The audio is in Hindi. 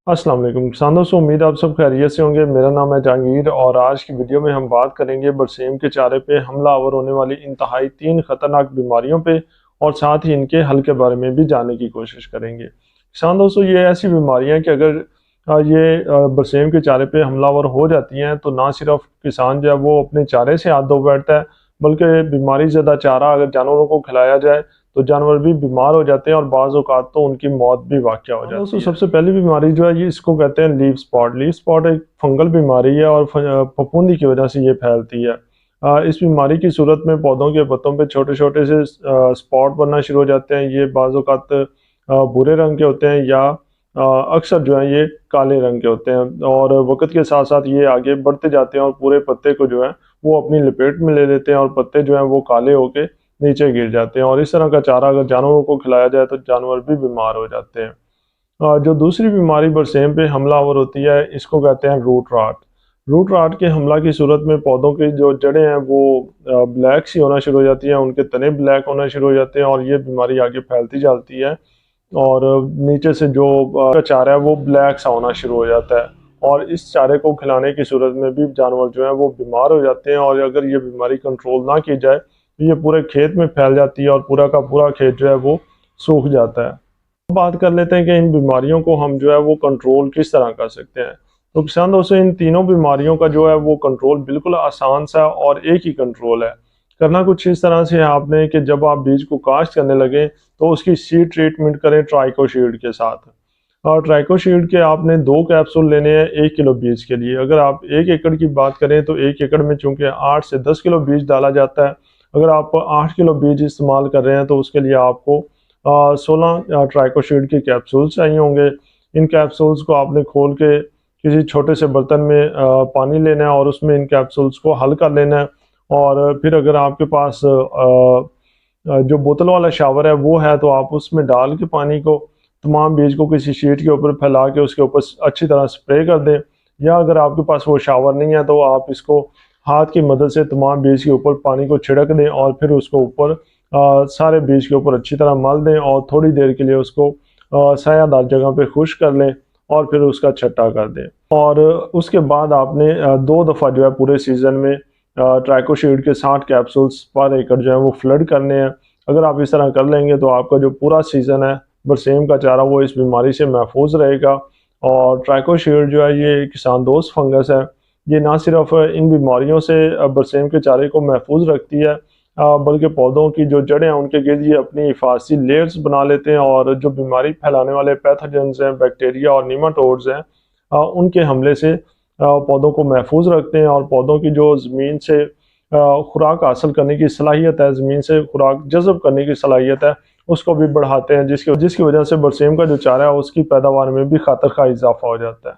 अस्सलाम वालेकुम किसान दोस्तों, उम्मीद आप सब खैरियत से होंगे। मेरा नाम है जहांगीर और आज की वीडियो में हम बात करेंगे बरसीम के चारे पे हमलावर होने वाली इंतहाई 3 खतरनाक बीमारियों पे और साथ ही इनके हल के बारे में भी जानने की कोशिश करेंगे। किसान दोस्तों, ये ऐसी बीमारियां कि अगर बरसीम के चारे पे हमलावर हो जाती हैं तो ना सिर्फ किसान जो है वो अपने चारे से हाथ धो बैठता है, बल्कि बीमारी ज़्यादा चारा अगर जानवरों को खिलाया जाए तो जानवर भी बीमार हो जाते हैं और बाज़ औक़ात तो उनकी मौत भी वाक़या हो जाती है। सबसे पहली बीमारी जो है ये इसको कहते हैं लीफ स्पॉट। लीफ स्पॉट एक फंगल बीमारी है और फफूंदी की वजह से ये फैलती है। इस बीमारी की सूरत में पौधों के पत्तों पे छोटे-छोटे से स्पॉट बनना शुरू हो जाते हैं। ये बाज़ औक़ात भूरे रंग के होते हैं या अक्सर जो है ये काले रंग के होते हैं और वक़्त के साथ-साथ ये आगे बढ़ते जाते हैं और पूरे पत्ते को जो है वो अपनी लपेट में ले लेते हैं और पत्ते जो हैं वो काले होके नीचे गिर जाते हैं और इस तरह का चारा अगर जानवरों को खिलाया जाए तो जानवर भी बीमार हो जाते हैं। जो दूसरी बीमारी बरसेम पे हमलावर होती है इसको कहते हैं रूट राट। रूट राट के हमला की सूरत में पौधों की जो जड़ें हैं वो ब्लैक सी होना शुरू हो जाती हैं, उनके तने ब्लैक होना शुरू हो जाते हैं और ये बीमारी आगे फैलती जाती है और नीचे से जो चारा है वो ब्लैक सा होना शुरू हो जाता है और इस चारे को खिलाने की सूरत में भी जानवर जो है वो बीमार हो जाते हैं और अगर ये बीमारी कंट्रोल ना की जाए तो ये पूरे खेत में फैल जाती है और पूरा का पूरा खेत जो है वो सूख जाता है। बात कर लेते हैं कि इन बीमारियों को हम जो है वो कंट्रोल किस तरह कर सकते हैं। तो किसान दोस्तों, इन तीनों बीमारियों का जो है वो कंट्रोल बिल्कुल आसान सा और एक ही कंट्रोल है। करना कुछ इस तरह से है आपने कि जब आप बीज को काश्त करने लगे तो उसकी सीड ट्रीटमेंट करें ट्राइकोशील्ड के साथ। और ट्राइकोशील्ड के आपने 2 कैप्सूल लेने हैं 1 किलो बीज के लिए। अगर आप 1 एकड़ की बात करें तो 1 एकड़ में चूंकि 8 से 10 किलो बीज डाला जाता है, अगर आप 8 किलो बीज इस्तेमाल कर रहे हैं तो उसके लिए आपको 16 ट्राइकोशील्ड के कैप्सूल चाहिए होंगे। इन कैप्सूल्स को आपने खोल के किसी छोटे से बर्तन में पानी लेना है और उसमें इन कैप्सूल्स को हल कर लेना है और फिर अगर आपके पास जो बोतल वाला शावर है वो है तो आप उसमें डाल के पानी को तमाम बीज को किसी शीट के ऊपर फैला के उसके ऊपर अच्छी तरह स्प्रे कर दें, या अगर आपके पास वो शावर नहीं है तो आप इसको हाथ की मदद से तमाम बीज के ऊपर पानी को छिड़क दें और फिर उसको ऊपर सारे बीज के ऊपर अच्छी तरह मल दें और थोड़ी देर के लिए उसको सायादार जगह पे खुश्क कर लें और फिर उसका छट्टा कर दें। और उसके बाद आपने 2 दफ़ा जो है पूरे सीज़न में ट्राइकोशील्ड के 60 कैप्सूल्स पर एकड़ जो है वो फ्लड करने हैं। अगर आप इस तरह कर लेंगे तो आपका जो पूरा सीज़न है बरसेम का चारा वो इस बीमारी से महफूज रहेगा। और ट्राइकोशील्ड जो है ये किसान दोस्त फंगस है। ये ना सिर्फ इन बीमारियों से बरसेम के चारे को महफूज रखती है बल्कि पौधों की जो जड़ें हैं उनके गिर्द ये अपनी हिफाजती लेयर्स बना लेते हैं और जो बीमारी फैलाने वाले पैथोजेंस हैं, बैक्टीरिया और निमाटोड्स हैं, उनके हमले से पौधों को महफूज रखते हैं और पौधों की जो ज़मीन से खुराक हासिल करने की सलाहियत है, ज़मीन से खुराक जज़ब करने की सलाहियत है, उसको भी बढ़ाते हैं, जिसकी वजह से बरसेम का जो चारा है उसकी पैदावार में भी खातर खा इजाफा हो जाता है।